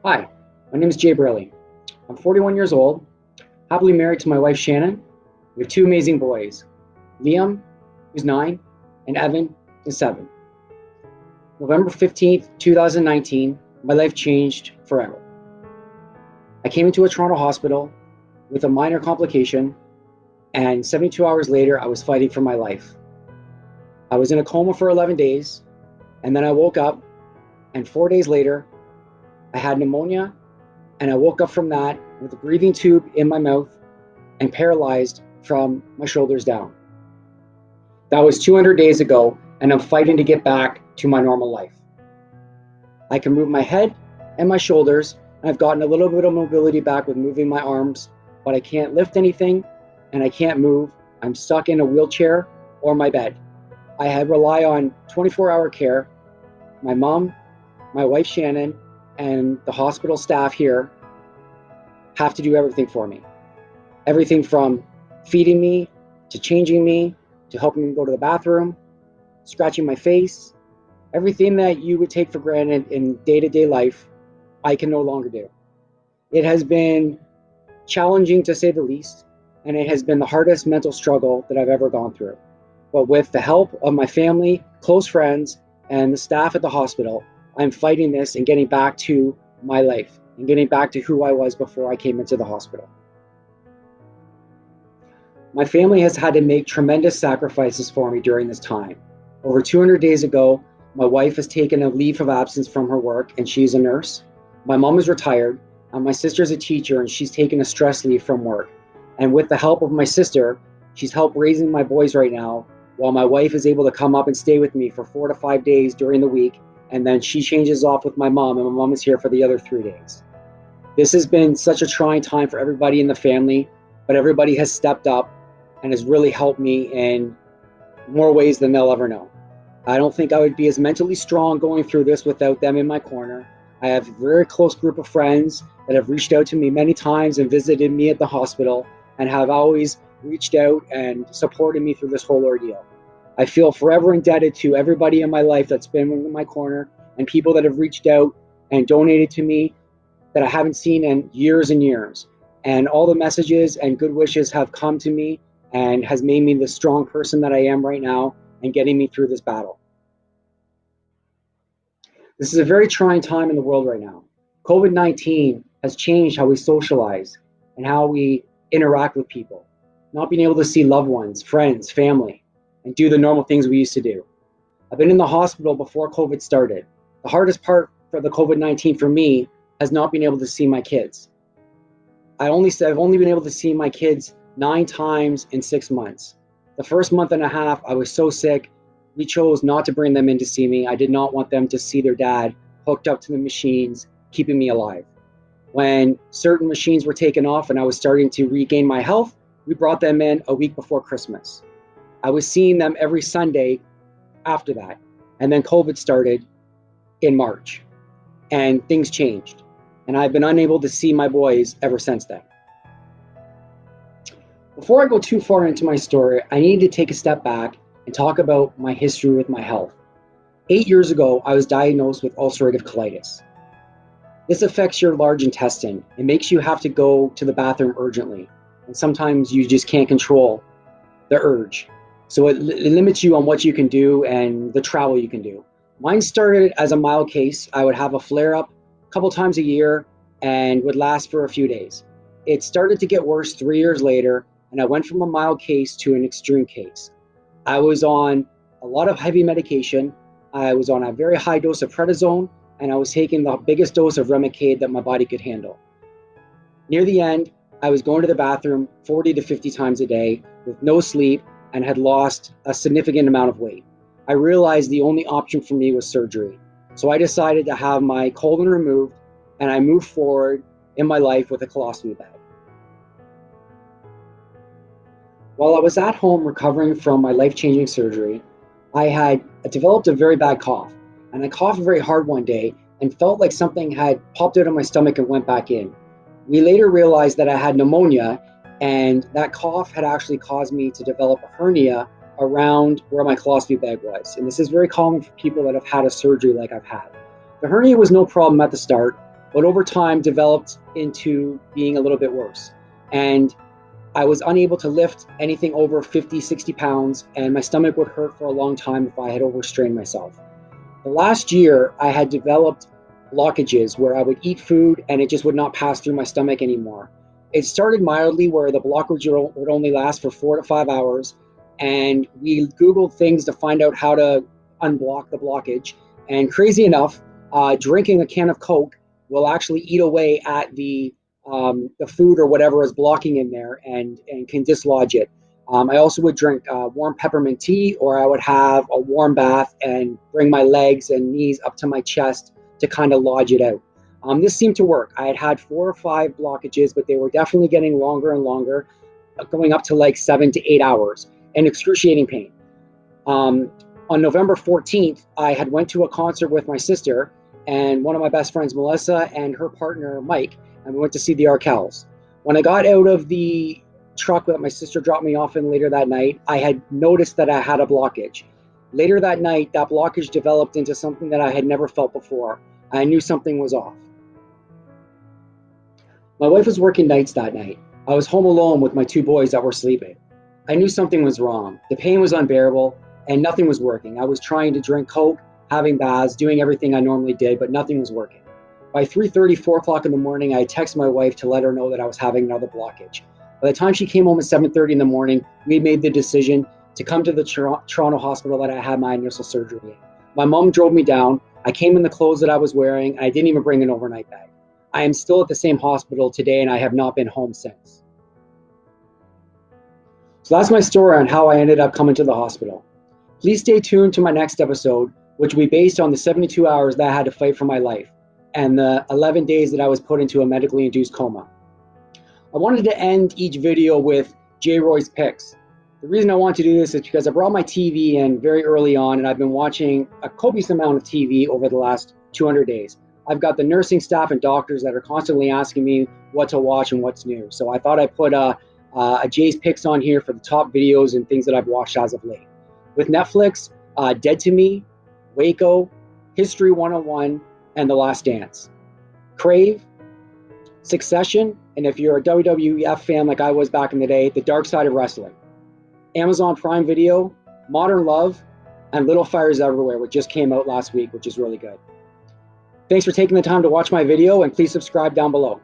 Hi, my name is JAYROY'S. I'm 41 years old, happily married to my wife Shannon. We have two amazing boys, Liam, who's 9, and Evan, who's 7. November 15th, 2019, my life changed forever. I came into a Toronto hospital with a minor complication, and 72 hours later, I was fighting for my life. I was in a coma for 11 days, and then I woke up, and 4 days later, I had pneumonia, and I woke up from that with a breathing tube in my mouth and paralyzed from my shoulders down. That was 200 days ago, and I'm fighting to get back to my normal life. I can move my head and my shoulders, and I've gotten a little bit of mobility back with moving my arms, but I can't lift anything and I can't move. I'm stuck in a wheelchair or my bed. I rely on 24-hour care. My mom, my wife Shannon, and the hospital staff here have to do everything for me. Everything from feeding me, to changing me, to helping me go to the bathroom, scratching my face. Everything that you would take for granted in day-to-day life, I can no longer do. It has been challenging to say the least, and it has been the hardest mental struggle that I've ever gone through. But with the help of my family, close friends, and the staff at the hospital, I'm fighting this and getting back to my life and getting back to who I was before I came into the hospital. My family has had to make tremendous sacrifices for me during this time. Over 200 days ago, my wife has taken a leave of absence from her work, and she's a nurse. My mom is retired, and my sister's a teacher, and she's taken a stress leave from work. And with the help of my sister, she's helped raising my boys right now, while my wife is able to come up and stay with me for 4 to 5 days during the week, and then she changes off with my mom, and my mom is here for the other 3 days. This has been such a trying time for everybody in the family, but everybody has stepped up and has really helped me in more ways than they'll ever know. I don't think I would be as mentally strong going through this without them in my corner. I have a very close group of friends that have reached out to me many times and visited me at the hospital and have always reached out and supported me through this whole ordeal. I feel forever indebted to everybody in my life that's been in my corner and people that have reached out and donated to me that I haven't seen in years and years. And all the messages and good wishes have come to me and has made me the strong person that I am right now and getting me through this battle. This is a very trying time in the world right now. COVID-19 has changed how we socialize and how we interact with people. Not being able to see loved ones, friends, family, and do the normal things we used to do. I've been in the hospital before COVID started. The hardest part for the COVID-19 for me has not been able to see my kids. I've only been able to see my kids 9 times in 6 months. The first month and a half, I was so sick, we chose not to bring them in to see me. I did not want them to see their dad hooked up to the machines, keeping me alive. When certain machines were taken off and I was starting to regain my health, we brought them in a week before Christmas. I was seeing them every Sunday after that. And then COVID started in March and things changed. And I've been unable to see my boys ever since then. Before I go too far into my story, I need to take a step back and talk about my history with my health. 8 years ago, I was diagnosed with ulcerative colitis. This affects your large intestine. It makes you have to go to the bathroom urgently. And sometimes you just can't control the urge. So it limits you on what you can do and the travel you can do. Mine started as a mild case. I would have a flare-up a couple times a year and would last for a few days. It started to get worse 3 years later, and I went from a mild case to an extreme case. I was on a lot of heavy medication. I was on a very high dose of prednisone, and I was taking the biggest dose of Remicade that my body could handle. Near the end, I was going to the bathroom 40 to 50 times a day with no sleep and had lost a significant amount of weight. I realized the only option for me was surgery. So I decided to have my colon removed, and I moved forward in my life with a colostomy bag. While I was at home recovering from my life-changing surgery, I had developed a very bad cough, and I coughed very hard one day and felt like something had popped out of my stomach and went back in. We later realized that I had pneumonia, and that cough had actually caused me to develop a hernia around where my colostomy bag was. And this is very common for people that have had a surgery like I've had. The hernia was no problem at the start, but over time developed into being a little bit worse. And I was unable to lift anything over 50, 60 pounds, and my stomach would hurt for a long time if I had overstrained myself. The last year, I had developed blockages where I would eat food and it just would not pass through my stomach anymore. It started mildly where the blockage would only last for 4 to 5 hours. And we Googled things to find out how to unblock the blockage. And crazy enough, drinking a can of Coke will actually eat away at the food or whatever is blocking in there and can dislodge it. I also would drink warm peppermint tea, or I would have a warm bath and bring my legs and knees up to my chest to kind of lodge it out. This seemed to work. I had had 4 or 5 blockages, but they were definitely getting longer and longer, going up to like 7 to 8 hours and excruciating pain. On November 14th, I had went to a concert with my sister and one of my best friends, Melissa, and her partner, Mike, and we went to see the Arkells. When I got out of the truck that my sister dropped me off in later that night, I had noticed that I had a blockage. Later that night, that blockage developed into something that I had never felt before. I knew something was off. My wife was working nights that night. I was home alone with my 2 boys that were sleeping. I knew something was wrong. The pain was unbearable and nothing was working. I was trying to drink Coke, having baths, doing everything I normally did, but nothing was working. By 3:30, 4 o'clock in the morning, I texted my wife to let her know that I was having another blockage. By the time she came home at 7:30 in the morning, we made the decision to come to the Toronto hospital that I had my initial surgery in. My mom drove me down. I came in the clothes that I was wearing, and I didn't even bring an overnight bag. I am still at the same hospital today, and I have not been home since. So that's my story on how I ended up coming to the hospital. Please stay tuned to my next episode, which will be based on the 72 hours that I had to fight for my life and the 11 days that I was put into a medically induced coma. I wanted to end each video with JAYROY'S picks. The reason I want to do this is because I brought my TV in very early on, and I've been watching a copious amount of TV over the last 200 days. I've got the nursing staff and doctors that are constantly asking me what to watch and what's new. So I thought I'd put a Jay's picks on here for the top videos and things that I've watched as of late. With Netflix, Dead to Me, Waco, History 101, and The Last Dance. Crave, Succession, and if you're a WWF fan like I was back in the day, The Dark Side of Wrestling. Amazon Prime Video, Modern Love, and Little Fires Everywhere, which just came out last week, which is really good. Thanks for taking the time to watch my video, and please subscribe down below.